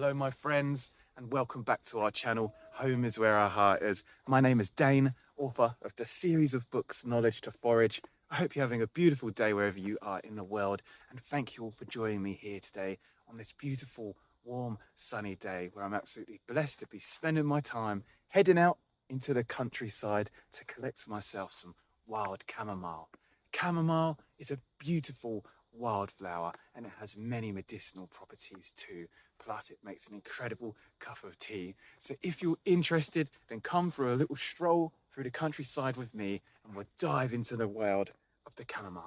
Hello my friends, and welcome back to our channel, Home is Where Our Heart Is. My name is Dane, author of the series of books Knowledge to Forage. I hope you're having a beautiful day wherever you are in the world, and thank you all for joining me here today on this beautiful, warm, sunny day where I'm absolutely blessed to be spending my time heading out into the countryside to collect myself some wild chamomile. Chamomile is a beautiful wildflower and it has many medicinal properties too. Plus it makes an incredible cup of tea. So if you're interested, then come for a little stroll through the countryside with me and we'll dive into the world of the chamomile.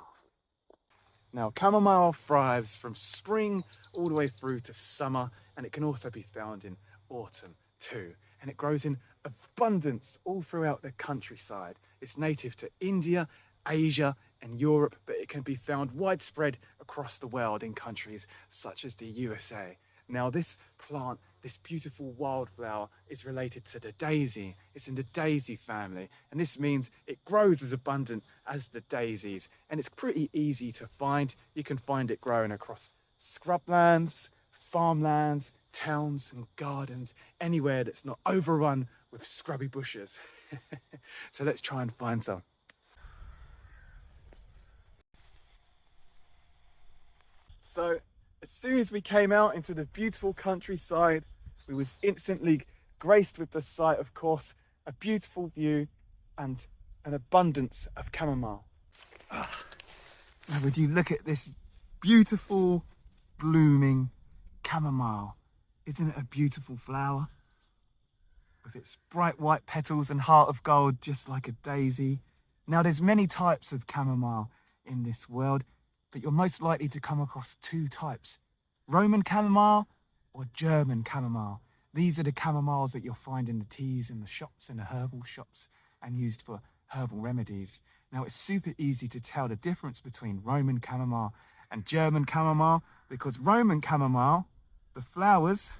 Now, chamomile thrives from spring all the way through to summer, and it can also be found in autumn too. And it grows in abundance all throughout the countryside. It's native to India, Asia and Europe, but it can be found widespread across the world in countries such as the USA. Now this plant, this beautiful wildflower, is related to the daisy. It's in the daisy family, and this means it grows as abundant as the daisies, and it's pretty easy to find. You can find it growing across scrublands, farmlands, towns and gardens, anywhere that's not overrun with scrubby bushes. So let's try and find some. So as soon as we came out into the beautiful countryside, we was instantly graced with the sight, of course, a beautiful view and an abundance of chamomile. Now would you look at this beautiful blooming chamomile? Isn't it a beautiful flower? With its bright white petals and heart of gold, just like a daisy. Now there's many types of chamomile in this world, but you're most likely to come across two types: Roman chamomile or German chamomile. These are the chamomiles that you'll find in the teas in the shops, in the herbal shops, and used for herbal remedies. Now it's super easy to tell the difference between Roman chamomile and German chamomile, because Roman chamomile, the flowers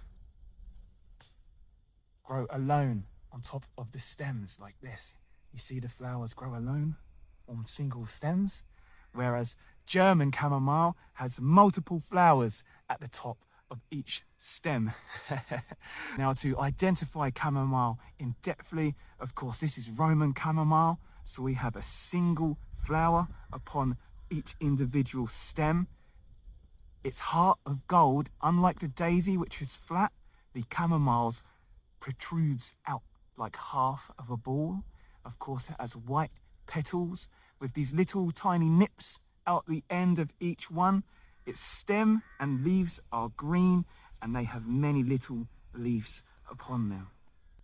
grow alone on top of the stems like this. You see the flowers grow alone on single stems, whereas German chamomile has multiple flowers at the top of each stem. Now to identify chamomile in depthly, of course this is Roman chamomile, so we have a single flower upon each individual stem. Its heart of gold, unlike the daisy which is flat, the chamomile's protrudes out like half of a ball. Of course it has white petals with these little tiny nips out the end of each one. Its stem and leaves are green and they have many little leaves upon them.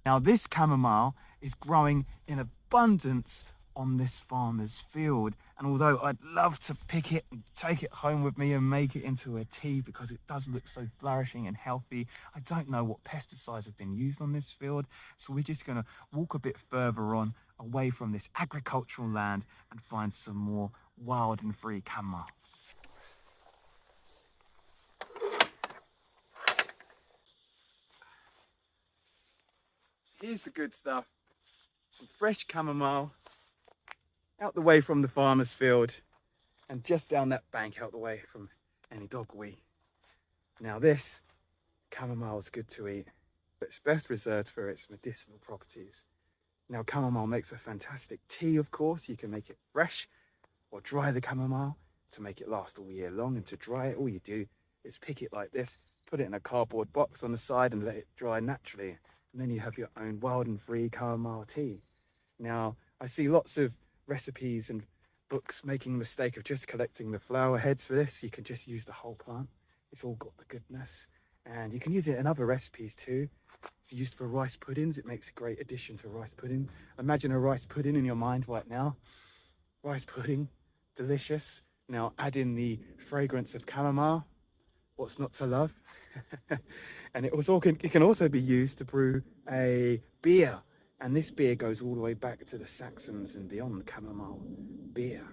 Now this chamomile is growing in abundance on this farmer's field, and although I'd love to pick it and take it home with me and make it into a tea because it does look so flourishing and healthy, I don't know what pesticides have been used on this field, so we're just going to walk a bit further on away from this agricultural land and find some more wild and free chamomile. So here's the good stuff, some fresh chamomile out the way from the farmer's field and just down that bank out the way from any dog wee. Now this chamomile is good to eat, but it's best reserved for its medicinal properties. Now chamomile makes a fantastic tea, of course. You can make it fresh or dry the chamomile to make it last all year long, and to dry it all you do is pick it like this, put it in a cardboard box on the side and let it dry naturally, and then you have your own wild and free chamomile tea. Now I see lots of recipes and books making the mistake of just collecting the flower heads for this. You can just use the whole plant. It's all got the goodness, and you can use it in other recipes too. It's used for rice puddings. It makes a great addition to rice pudding. Imagine a rice pudding in your mind right now. Rice pudding, delicious. Now add in the fragrance of chamomile. What's not to love? And it can also be used to brew a beer. And this beer goes all the way back to the Saxons and beyond, the chamomile beer.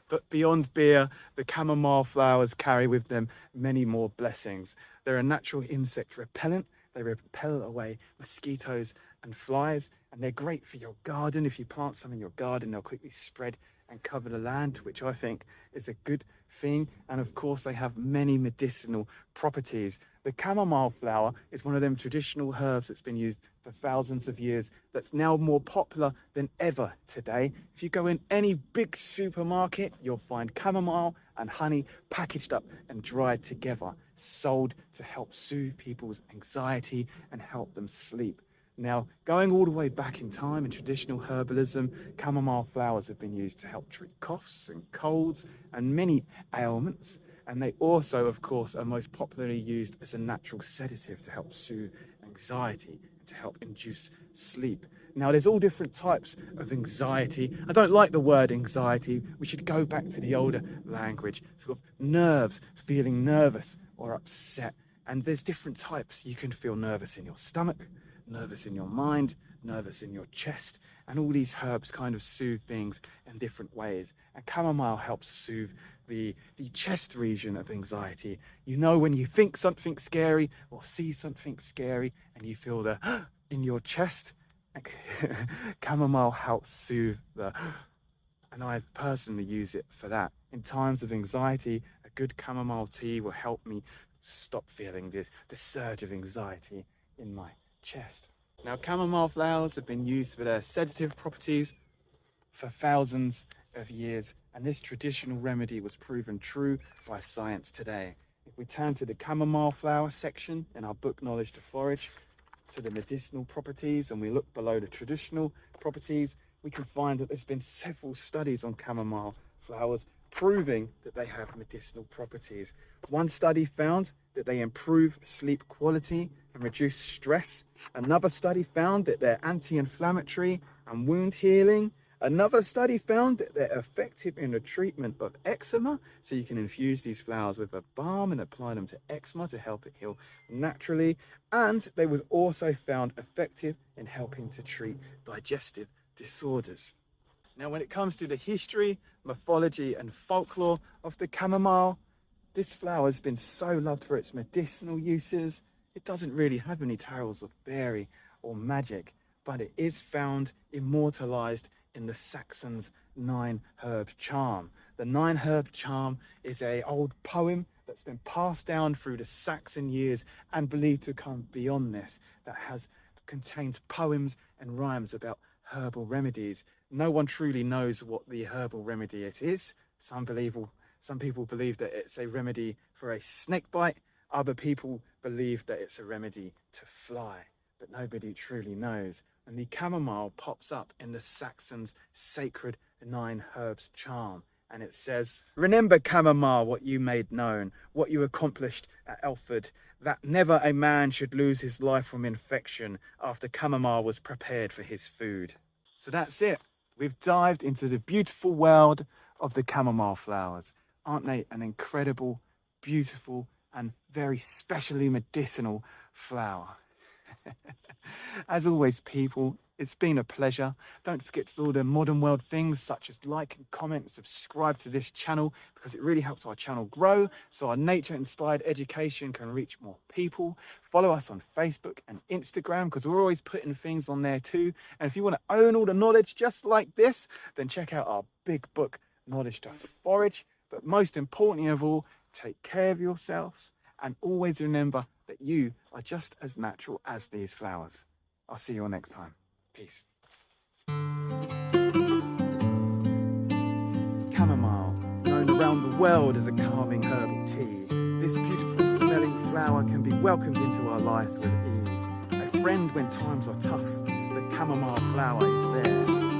But beyond beer, the chamomile flowers carry with them many more blessings. They're a natural insect repellent. They repel away mosquitoes and flies, and they're great for your garden. If you plant some in your garden, they'll quickly spread and cover the land, which I think is a good thing. And of course, they have many medicinal properties. The chamomile flower is one of them traditional herbs that's been used for thousands of years, that's now more popular than ever today. If you go in any big supermarket, you'll find chamomile and honey packaged up and dried together, sold to help soothe people's anxiety and help them sleep. Now, going all the way back in time in traditional herbalism, chamomile flowers have been used to help treat coughs and colds and many ailments. And they also, of course, are most popularly used as a natural sedative to help soothe anxiety and to help induce sleep. Now, there's all different types of anxiety. I don't like the word anxiety. We should go back to the older language, sort of nerves, feeling nervous or upset. And there's different types. You can feel nervous in your stomach, nervous in your mind, nervous in your chest, and all these herbs kind of soothe things in different ways. And chamomile helps soothe the chest region of anxiety. You know, when you think something scary or see something scary and you feel the in your chest, chamomile helps soothe the, and I personally use it for that. In times of anxiety, a good chamomile tea will help me stop feeling the surge of anxiety in my chest. Now, chamomile flowers have been used for their sedative properties for thousands of years, and this traditional remedy was proven true by science today. If we turn to the chamomile flower section in our book Knowledge to Forage, to the medicinal properties, and we look below the traditional properties, we can find that there's been several studies on chamomile flowers proving that they have medicinal properties. One study found that they improve sleep quality and reduce stress. Another study found that they're anti-inflammatory and wound healing. Another study found that they're effective in the treatment of eczema, so you can infuse these flowers with a balm and apply them to eczema to help it heal naturally. And they was also found effective in helping to treat digestive disorders. Now, when it comes to the history, mythology and folklore of the chamomile, this flower has been so loved for its medicinal uses. It doesn't really have any tales of fairy or magic, but it is found immortalized in the Saxons' 9-herb charm. The 9-herb charm is an old poem that's been passed down through the Saxon years and believed to come beyond this, that contains poems and rhymes about herbal remedies. No one truly knows what the herbal remedy it is. Some people believe that it's a remedy for a snake bite. Other people believe that it's a remedy to fly, but nobody truly knows. And the chamomile pops up in the Saxons' sacred 9-herbs charm. And it says, "Remember, chamomile, what you made known, what you accomplished at Elford, that never a man should lose his life from infection after chamomile was prepared for his food." So that's it. We've dived into the beautiful world of the chamomile flowers. Aren't they an incredible, beautiful, and very specially medicinal flower? As always, people, it's been a pleasure. Don't forget to do all the modern world things such as like and comment, subscribe to this channel, because it really helps our channel grow so our nature-inspired education can reach more people. Follow us on Facebook and Instagram, because we're always putting things on there too. And if you want to own all the knowledge just like this, then check out our big book, Knowledge to Forage. But most importantly of all, take care of yourselves and always remember that you are just as natural as these flowers. I'll see you all next time. Peace. Chamomile, known around the world as a calming herbal tea. This beautiful smelling flower can be welcomed into our lives with ease. A friend when times are tough, the chamomile flower is there.